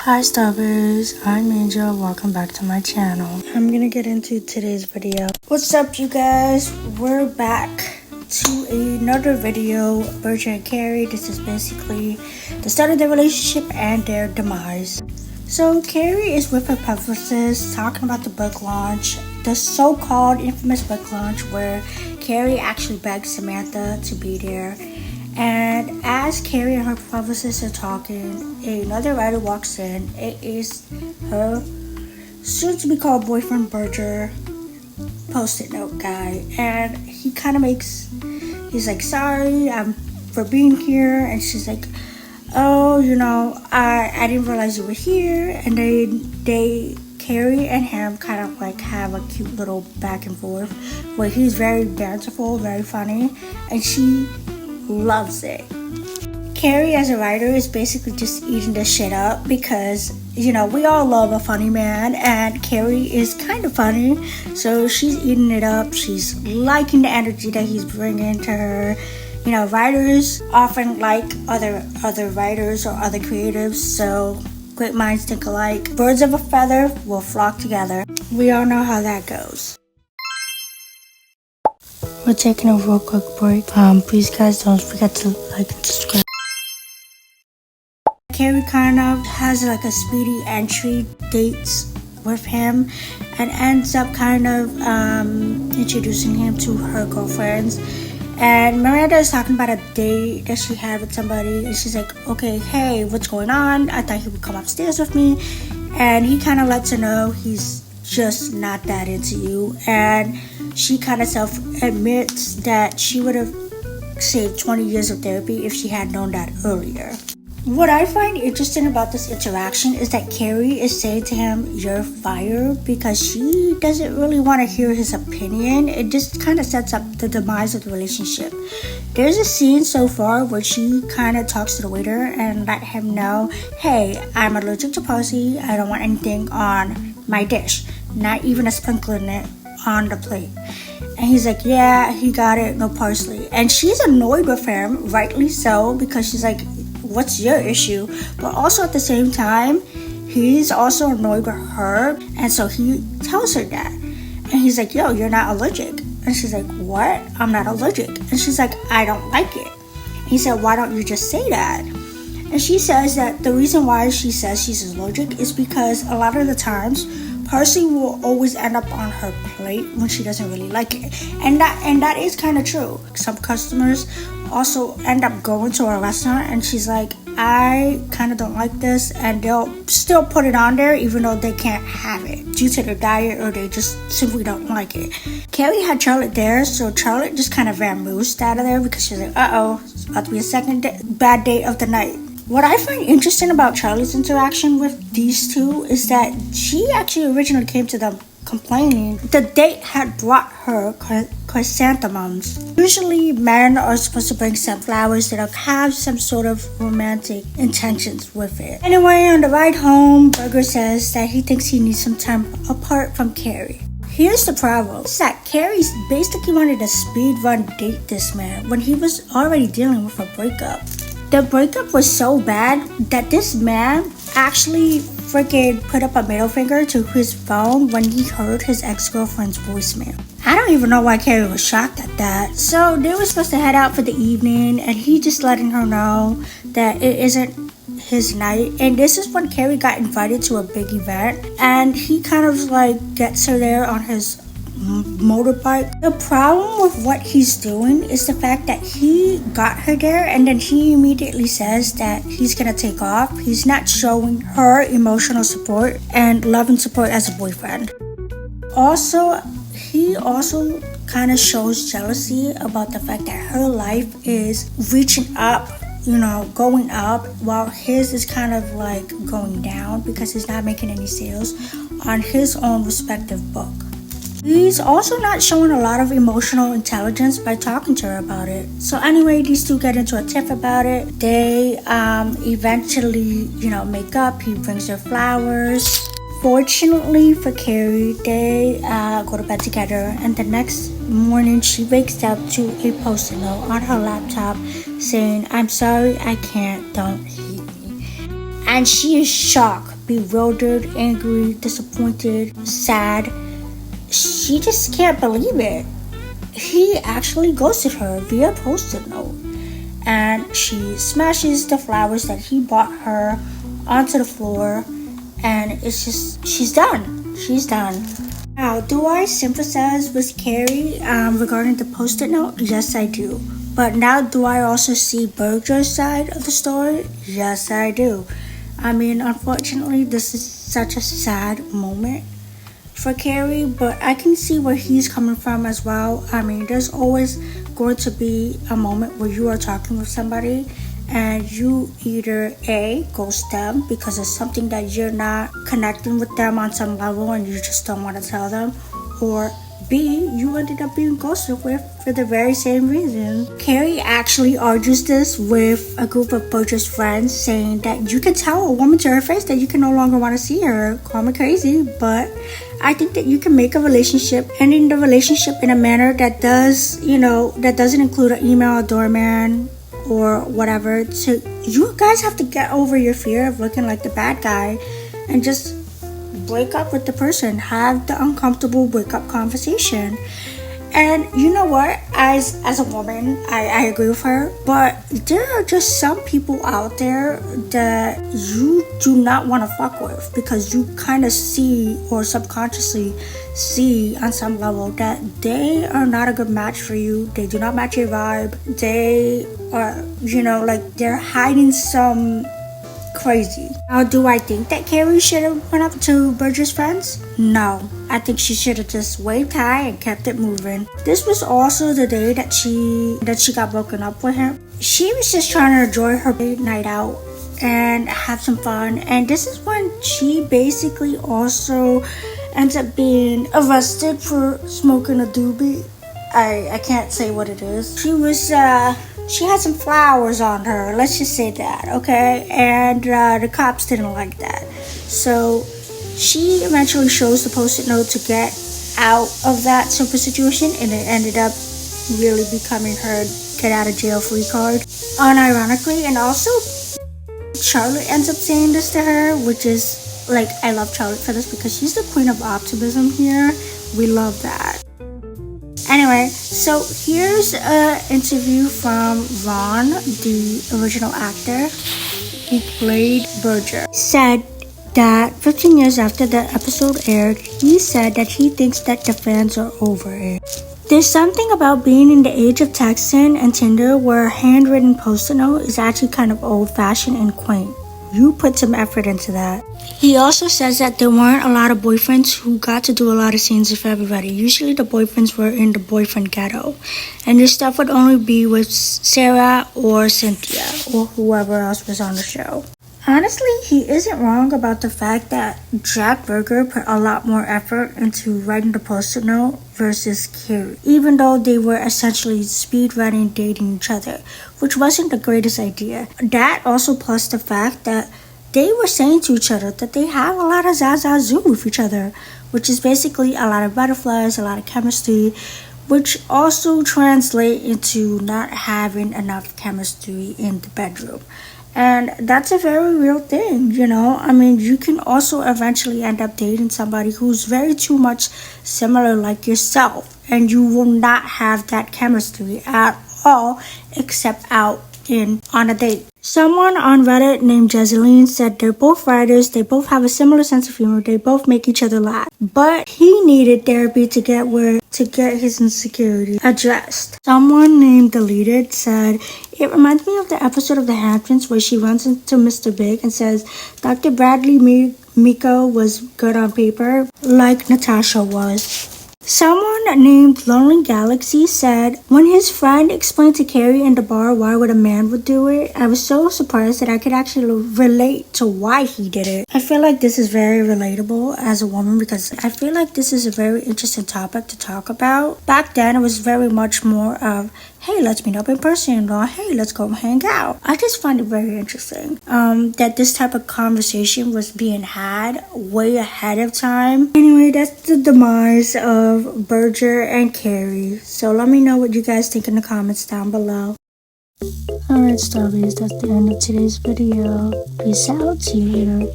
Hi Starburst, I'm Angel. Welcome back to my channel. I'm gonna get into today's video. What's up you guys? We're back to another video. Berger and Carrie. This is basically the start of their relationship and their demise. So Carrie is with her publicist talking about the book launch, the so-called infamous book launch where Carrie actually begged Samantha to be there. And as Carrie and her publicist are talking, another writer walks in. It is her soon-to-be called boyfriend Berger, post-it note guy, and he kind of he's like, sorry for being here, and she's like, oh, I didn't realize you were here. And they Carrie and him kind of like have a cute little back and forth where he's very banterful, very funny, and she loves it. Carrie as a writer is basically just eating this shit up because we all love a funny man, and Carrie is kind of funny, so she's eating it up. She's liking the energy that he's bringing to her. Writers often like other writers or other creatives, so great minds think alike. Birds of a feather will flock together. We all know how that goes. We're taking a real quick break. Please guys, don't forget to like and subscribe. Carrie kind of has like a speedy entry, dates with him, and ends up kind of introducing him to her girlfriends. And Miranda is talking about a date that she had with somebody, and she's like, okay, hey, what's going on? I thought he would come upstairs with me. And he kind of lets her know he's just not that into you, and she kind of self-admits that she would have saved 20 years of therapy if she had known that earlier. What I find interesting about this interaction is that Carrie is saying to him, you're fired, because she doesn't really want to hear his opinion. It just kind of sets up the demise of the relationship. There's a scene so far where she kind of talks to the waiter and let him know, hey, I'm allergic to parsley. I don't want anything on my dish, not even a sprinkle in it on the plate. And he's like, yeah, he got it, no parsley. And she's annoyed with him, rightly so, because she's like, what's your issue? But also at the same time, he's also annoyed with her, and so he tells her that. And he's like, yo, you're not allergic. And she's like, what? I'm not allergic. And she's like, I don't like it. And he said, why don't you just say that? And she says that the reason why she says she's allergic is because a lot of the times parsley will always end up on her plate when she doesn't really like it. And that is kind of true. Some customers also end up going to a restaurant and she's like, I kind of don't like this, and they'll still put it on there even though they can't have it due to their diet or they just simply don't like it. Carrie had Charlotte there, so Charlotte just kind of vamoosed out of there because she's like, uh-oh, it's about to be a second bad date of the night. What I find interesting about Charlie's interaction with these two is that she actually originally came to them complaining the date had brought her chrysanthemums. Usually men are supposed to bring sunflowers that have some sort of romantic intentions with it. Anyway, on the ride home, Berger says that he thinks he needs some time apart from Carrie. Here's the problem, is that Carrie basically wanted to speed run date this man when he was already dealing with a breakup. The breakup was so bad that this man actually freaking put up a middle finger to his phone when he heard his ex-girlfriend's voicemail. I don't even know why Carrie was shocked at that. So they were supposed to head out for the evening, and he just letting her know that it isn't his night. And this is when Carrie got invited to a big event, and he kind of like gets her there on his motorbike. The problem with what he's doing is the fact that he got her there and then he immediately says that he's gonna take off. He's not showing her emotional support and love and support as a boyfriend. He also kind of shows jealousy about the fact that her life is reaching up, going up, while his is kind of like going down because he's not making any sales on his own respective book. He's also not showing a lot of emotional intelligence by talking to her about it. So anyway, these two get into a tiff about it. They eventually, make up. He brings her flowers. Fortunately for Carrie, they go to bed together, and the next morning she wakes up to a post-it note on her laptop saying, I'm sorry, I can't, don't hate me. And she is shocked bewildered, angry, disappointed, sad. She just can't believe it. He actually ghosted her via post-it note. And she smashes the flowers that he bought her onto the floor. And it's just, she's done. She's done. Now, do I sympathize with Carrie regarding the post-it note? Yes, I do. But now, do I also see Berger's side of the story? Yes, I do. I mean, unfortunately, this is such a sad moment for Carrie, but I can see where he's coming from as well. I mean, there's always going to be a moment where you are talking with somebody and you either A, ghost them because it's something that you're not connecting with them on some level and you just don't want to tell them, or B, you ended up being ghosted with for the very same reason. Carrie actually argues this with a group of Berger's friends, saying that you can tell a woman to her face that you can no longer want to see her. Call me crazy, but I think that you can make a relationship, ending the relationship in a manner that does, that doesn't include an email, a doorman, or whatever. So you guys have to get over your fear of looking like the bad guy and just break up with the person. Have the uncomfortable breakup conversation. And you know what? As a woman, I agree with her. But there are just some people out there that you do not want to fuck with because you kind of see or subconsciously see on some level that they are not a good match for you. They do not match your vibe. They are, they're hiding some crazy. Now, do I think that Carrie should have went up to Berger's friends? No. I think she should have just waved hi and kept it moving. This was also the day that she got broken up with him. She was just trying to enjoy her night out and have some fun. And this is when she basically also ends up being arrested for smoking a doobie. I can't say what it is. She had some flowers on her, let's just say that, okay? And the cops didn't like that. So she eventually shows the post-it note to get out of that simple situation, and it ended up really becoming her get out of jail free card. Unironically, and also Charlotte ends up saying this to her, which is, I love Charlotte for this because she's the queen of optimism here. We love that. Anyway, so here's an interview from Ron, the original actor who played Berger. Said that 15 years after the episode aired, he said that he thinks that the fans are over it. There's something about being in the age of texting and Tinder where a handwritten post-it note is actually kind of old-fashioned and quaint. You put some effort into that. He also says that there weren't a lot of boyfriends who got to do a lot of scenes with everybody. Usually the boyfriends were in the boyfriend ghetto. And this stuff would only be with Sarah or Cynthia or whoever else was on the show. Honestly, he isn't wrong about the fact that Jack Berger put a lot more effort into writing the post-it note versus Carrie, even though they were essentially speed-running dating each other, which wasn't the greatest idea. That also plus the fact that they were saying to each other that they have a lot of zazazoo with each other, which is basically a lot of butterflies, a lot of chemistry, which also translate into not having enough chemistry in the bedroom. And that's a very real thing, I mean, you can also eventually end up dating somebody who's very too much similar like yourself, and you will not have that chemistry at all except out on a date. Someone on Reddit named Jezeline said they're both writers, they both have a similar sense of humor, they both make each other laugh. But he needed therapy to get his insecurity addressed. Someone named Deleted said, it reminds me of the episode of The Hamptons where she runs into Mr. Big and says, Dr. Bradley Miko was good on paper, like Natasha was. Someone named Lonely Galaxy said, when his friend explained to Carrie in the bar why would a man would do it, I was so surprised that I could actually relate to why he did it. I feel like this is very relatable as a woman because I feel like this is a very interesting topic to talk about. Back then, it was very much more of, hey, let's meet up in person, or hey, let's go hang out. I just find it very interesting that this type of conversation was being had way ahead of time. Anyway, that's the demise of Berger and Carrie. So let me know what you guys think in the comments down below. Alright, Starbies, that's the end of today's video. Peace out, see you later.